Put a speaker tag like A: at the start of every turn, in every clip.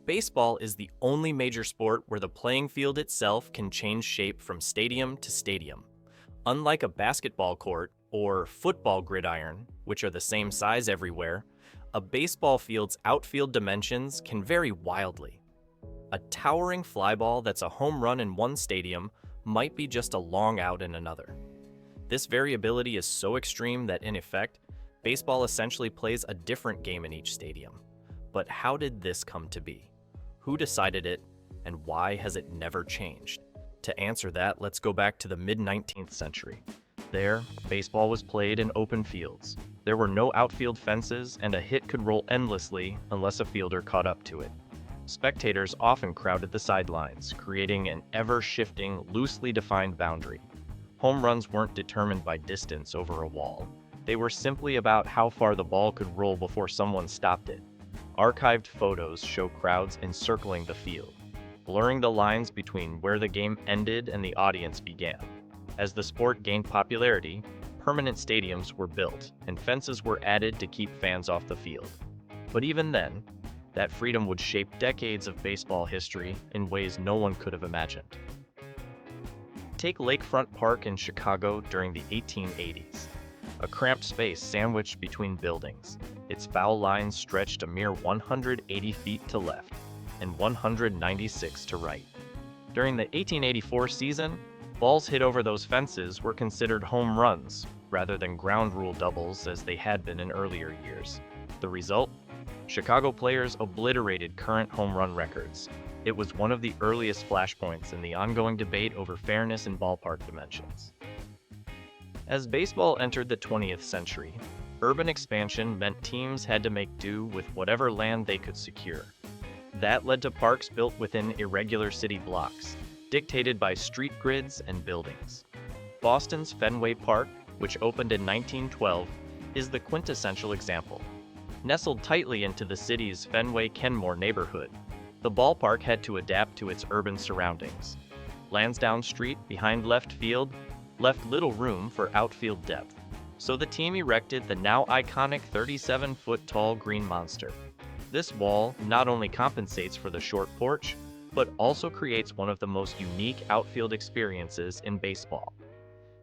A: Baseball is the only major sport where the playing field itself can change shape from stadium to stadium. Unlike a basketball court or football gridiron, which are the same size everywhere, a baseball field's outfield dimensions can vary wildly. A towering fly ball that's a home run in one stadium might be just a long out in another. This variability is so extreme that, in effect, baseball essentially plays a different game in each stadium. But how did this come to be? Who decided it, and why has it never changed? To answer that, let's go back to the mid-19th century. There, baseball was played in open fields. There were no outfield fences, and a hit could roll endlessly unless a fielder caught up to it. Spectators often crowded the sidelines, creating an ever-shifting, loosely defined boundary. Home runs weren't determined by distance over a wall. They were simply about how far the ball could roll before someone stopped it. Archived photos show crowds encircling the field, blurring the lines between where the game ended and the audience began. As the sport gained popularity, permanent stadiums were built, and fences were added to keep fans off the field. But even then, that freedom would shape decades of baseball history in ways no one could have imagined. Take Lakefront Park in Chicago during the 1880s. A cramped space sandwiched between buildings. Its foul lines stretched a mere 180 feet to left and 196 to right. During the 1884 season, balls hit over those fences were considered home runs rather than ground rule doubles as they had been in earlier years. The result? Chicago players obliterated current home run records. It was one of the earliest flashpoints in the ongoing debate over fairness in ballpark dimensions. As baseball entered the 20th century, urban expansion meant teams had to make do with whatever land they could secure. That led to parks built within irregular city blocks, dictated by street grids and buildings. Boston's Fenway Park, which opened in 1912, is the quintessential example. Nestled tightly into the city's Fenway-Kenmore neighborhood, the ballpark had to adapt to its urban surroundings. Lansdowne Street, behind left field, left little room for outfield depth, so the team erected the now iconic 37-foot-tall green monster. This wall not only compensates for the short porch, but also creates one of the most unique outfield experiences in baseball.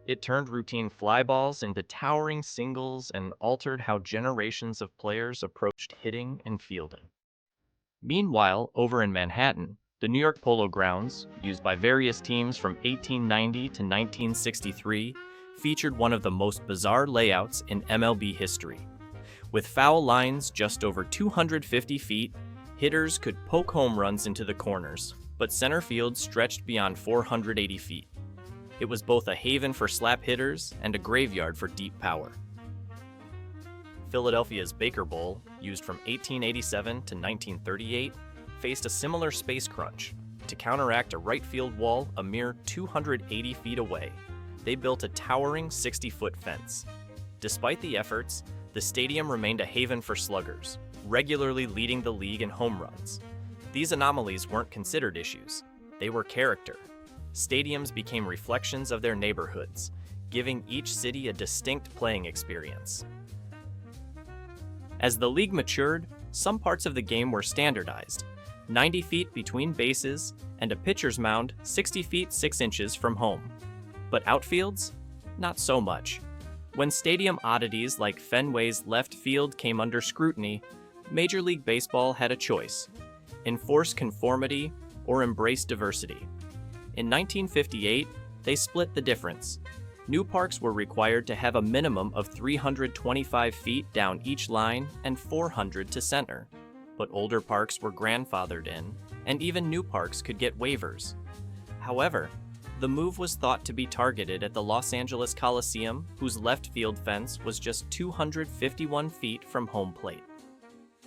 A: It turned routine fly balls into towering singles and altered how generations of players approached hitting and fielding. Meanwhile, over in Manhattan, the New York Polo Grounds, used by various teams from 1890 to 1963, featured one of the most bizarre layouts in MLB history. With foul lines just over 250 feet, hitters could poke home runs into the corners, but center field stretched beyond 480 feet. It was both a haven for slap hitters and a graveyard for deep power. Philadelphia's Baker Bowl, used from 1887 to 1938, faced a similar space crunch. To counteract a right field wall a mere 280 feet away, they built a towering 60-foot fence. Despite the efforts, the stadium remained a haven for sluggers, regularly leading the league in home runs. These anomalies weren't considered issues. They were character. Stadiums became reflections of their neighborhoods, giving each city a distinct playing experience. As the league matured, some parts of the game were standardized. 90 feet between bases, and a pitcher's mound 60 feet 6 inches from home. But outfields? Not so much. When stadium oddities like Fenway's left field came under scrutiny, Major League Baseball had a choice: enforce conformity or embrace diversity. In 1958, they split the difference. New parks were required to have a minimum of 325 feet down each line and 400 to center. But older parks were grandfathered in, and even new parks could get waivers. However, the move was thought to be targeted at the Los Angeles Coliseum, whose left field fence was just 251 feet from home plate.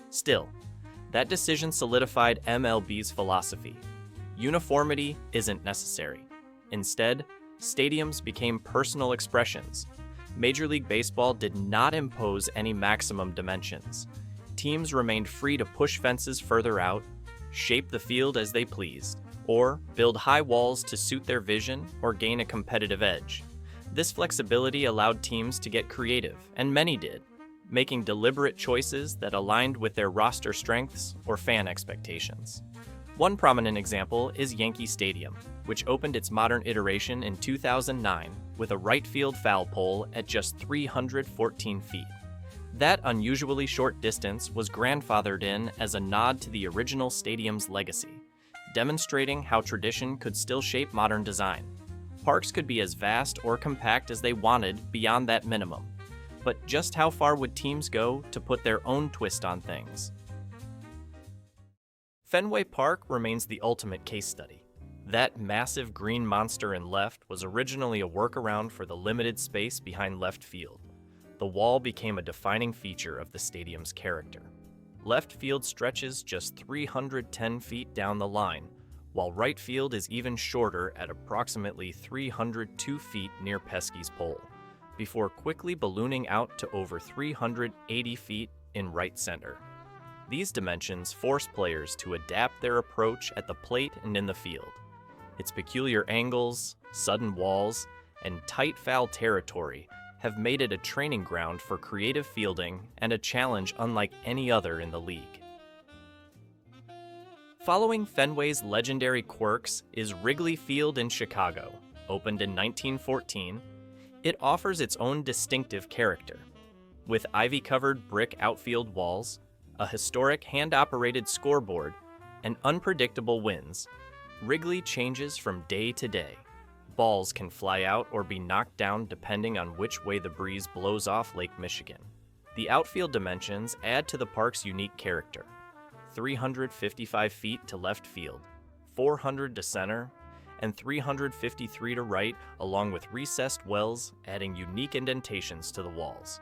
A: Still, that decision solidified MLB's philosophy. Uniformity isn't necessary. Instead, stadiums became personal expressions. Major League Baseball did not impose any maximum dimensions. Teams remained free to push fences further out, shape the field as they pleased, or build high walls to suit their vision or gain a competitive edge. This flexibility allowed teams to get creative, and many did. making deliberate choices that aligned with their roster strengths or fan expectations. One prominent example is Yankee Stadium, which opened its modern iteration in 2009 with a right field foul pole at just 314 feet. That unusually short distance was grandfathered in as a nod to the original stadium's legacy, demonstrating how tradition could still shape modern design. Parks could be as vast or compact as they wanted beyond that minimum, but just how far would teams go to put their own twist on things? Fenway Park remains the ultimate case study. That massive green monster in left was originally a workaround for the limited space behind left field. The wall became a defining feature of the stadium's character. Left field stretches just 310 feet down the line, while right field is even shorter at approximately 302 feet near Pesky's pole, before quickly ballooning out to over 380 feet in right center. These dimensions force players to adapt their approach at the plate and in the field. Its peculiar angles, sudden walls, and tight foul territory have made it a training ground for creative fielding and a challenge unlike any other in the league. Following Fenway's legendary quirks is Wrigley Field in Chicago. Opened in 1914, it offers its own distinctive character. With ivy-covered brick outfield walls, a historic hand-operated scoreboard, and unpredictable winds, Wrigley changes from day to day. Balls can fly out or be knocked down depending on which way the breeze blows off Lake Michigan. The outfield dimensions add to the park's unique character. 355 feet to left field, 400 to center, and 353 to right, along with recessed wells adding unique indentations to the walls.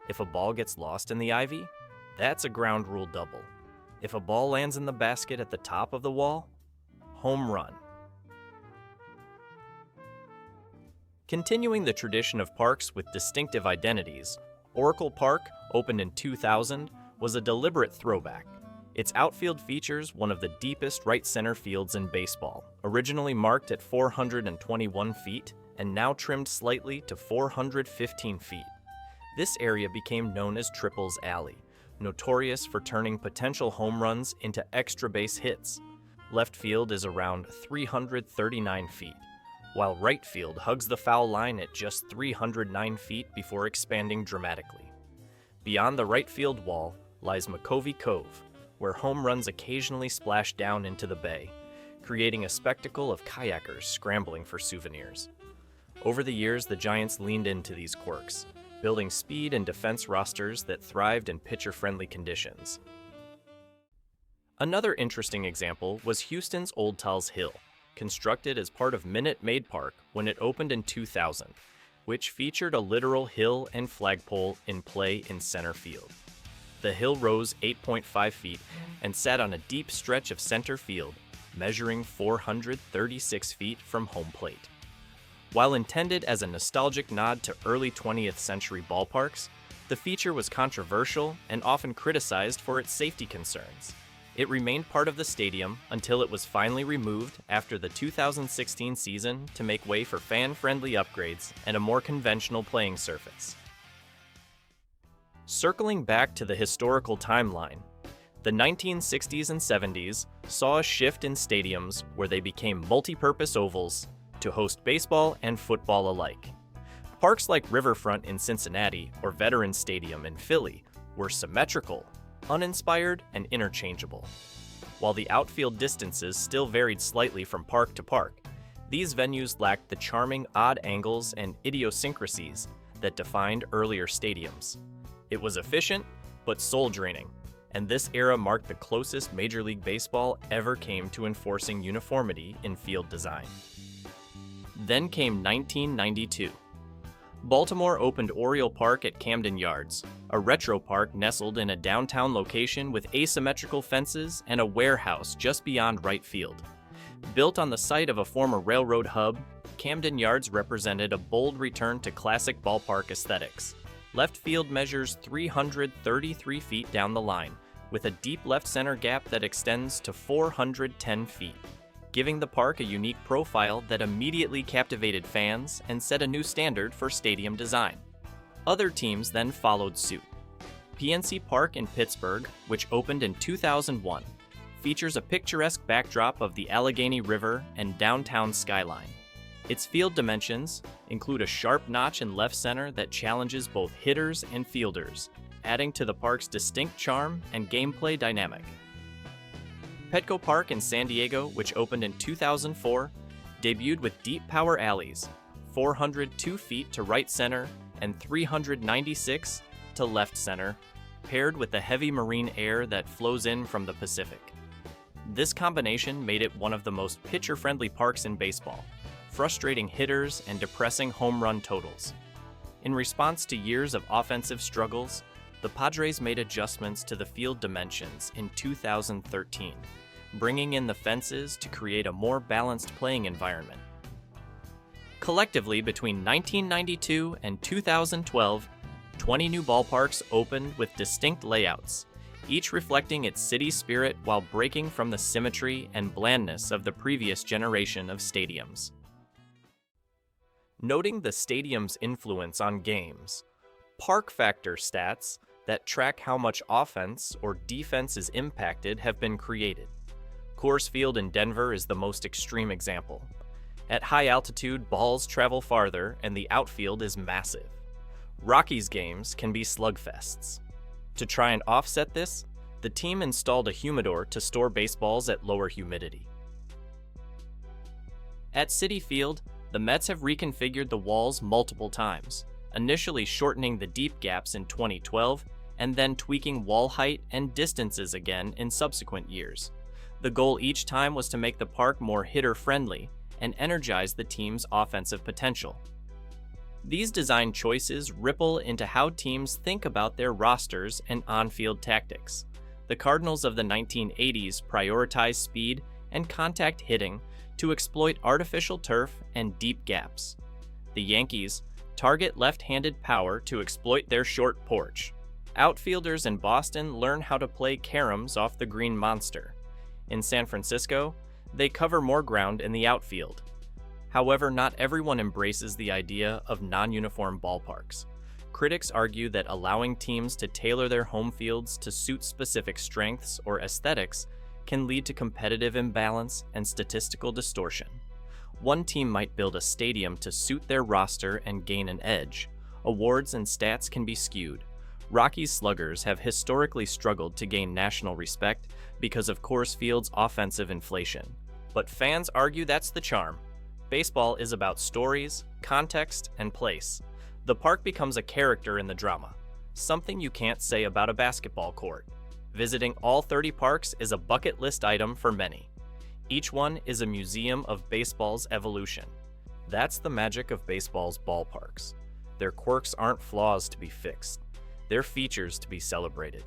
A: If a ball gets lost in the ivy, that's a ground rule double. If a ball lands in the basket at the top of the wall, home run. Continuing the tradition of parks with distinctive identities, Oracle Park, opened in 2000, was a deliberate throwback. Its outfield features one of the deepest right center fields in baseball, originally marked at 421 feet and now trimmed slightly to 415 feet. This area became known as Triples Alley, notorious for turning potential home runs into extra base hits. Left field is around 339 feet, while right field hugs the foul line at just 309 feet before expanding dramatically. Beyond the right field wall lies McCovey Cove, where home runs occasionally splash down into the bay, creating a spectacle of kayakers scrambling for souvenirs. Over the years, the Giants leaned into these quirks, building speed and defense rosters that thrived in pitcher-friendly conditions. Another interesting example was Houston's Old Tulse Hill, constructed as part of Minute Maid Park when it opened in 2000, which featured a literal hill and flagpole in play in center field. The hill rose 8.5 feet and sat on a deep stretch of center field, measuring 436 feet from home plate. While intended as a nostalgic nod to early 20th century ballparks, the feature was controversial and often criticized for its safety concerns. It remained part of the stadium until it was finally removed after the 2016 season to make way for fan-friendly upgrades and a more conventional playing surface. Circling back to the historical timeline, the 1960s and 70s saw a shift in stadiums where they became multi-purpose ovals to host baseball and football alike. Parks like Riverfront in Cincinnati or Veterans Stadium in Philly were symmetrical, uninspired, and interchangeable. While the outfield distances still varied slightly from park to park, these venues lacked the charming odd angles and idiosyncrasies that defined earlier stadiums. It was efficient, but soul-draining, and this era marked the closest Major League Baseball ever came to enforcing uniformity in field design. Then came 1992. Baltimore opened Oriole Park at Camden Yards, a retro park nestled in a downtown location with asymmetrical fences and a warehouse just beyond right field. Built on the site of a former railroad hub, Camden Yards represented a bold return to classic ballpark aesthetics. Left field measures 333 feet down the line, with a deep left center gap that extends to 410 feet, giving the park a unique profile that immediately captivated fans and set a new standard for stadium design. Other teams then followed suit. PNC Park in Pittsburgh, which opened in 2001, features a picturesque backdrop of the Allegheny River and downtown skyline. Its field dimensions include a sharp notch in left center that challenges both hitters and fielders, adding to the park's distinct charm and gameplay dynamic. Petco Park in San Diego, which opened in 2004, debuted with deep power alleys, 402 feet to right center and 396 to left center, paired with the heavy marine air that flows in from the Pacific. This combination made it one of the most pitcher-friendly parks in baseball, frustrating hitters and depressing home run totals. In response to years of offensive struggles, the Padres made adjustments to the field dimensions in 2013, bringing in the fences to create a more balanced playing environment. Collectively, between 1992 and 2012, 20 new ballparks opened with distinct layouts, each reflecting its city spirit while breaking from the symmetry and blandness of the previous generation of stadiums. Noting the stadium's influence on games, park factor stats that track how much offense or defense is impacted have been created. Coors Field in Denver is the most extreme example. At high altitude, balls travel farther and the outfield is massive. Rockies games can be slugfests. To try and offset this, the team installed a humidor to store baseballs at lower humidity. At Citi Field, the Mets have reconfigured the walls multiple times, initially shortening the deep gaps in 2012 and then tweaking wall height and distances again in subsequent years. The goal each time was to make the park more hitter-friendly and energize the team's offensive potential. These design choices ripple into how teams think about their rosters and on-field tactics. The Cardinals of the 1980s prioritized speed and contact hitting to exploit artificial turf and deep gaps. The Yankees target left-handed power to exploit their short porch. Outfielders in Boston learn how to play caroms off the green monster. In San Francisco, they cover more ground in the outfield. However, not everyone embraces the idea of non-uniform ballparks. Critics argue that allowing teams to tailor their home fields to suit specific strengths or aesthetics can lead to competitive imbalance and statistical distortion. One team might build a stadium to suit their roster and gain an edge. Awards and stats can be skewed. Rockies sluggers have historically struggled to gain national respect because of Coors Field's offensive inflation. But fans argue that's the charm. Baseball is about stories, context, and place. The park becomes a character in the drama, something you can't say about a basketball court. Visiting all 30 parks is a bucket list item for many. Each one is a museum of baseball's evolution. That's the magic of baseball's ballparks. Their quirks aren't flaws to be fixed. They're features to be celebrated.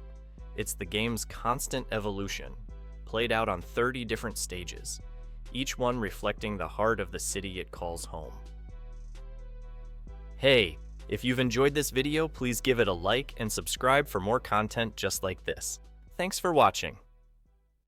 A: It's the game's constant evolution, played out on 30 different stages, each one reflecting the heart of the city it calls home. Hey, if you've enjoyed this video, please give it a like and subscribe for more content just like this. Thanks for watching.